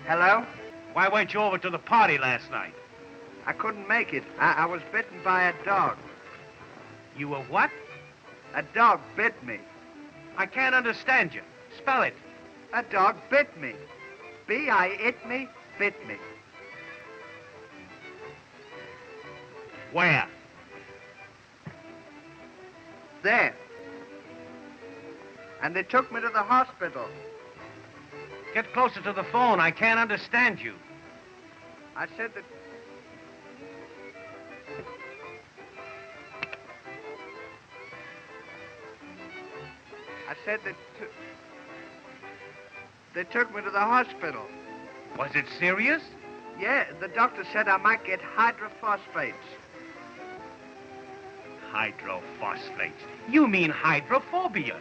Hello? Why weren't you over to the party last night? I couldn't make it. I was bitten by a dog. You were what? A dog bit me. I can't understand you. Spell it. A dog bit me. B-I-it me, bit me. Where? There. And they took me to the hospital. Get closer to the phone. I can't understand you. I said that... I said that... They took me to the hospital. Was it serious? Yeah, the doctor said I might get hydrophosphates. Hydrophosphates? You mean hydrophobia.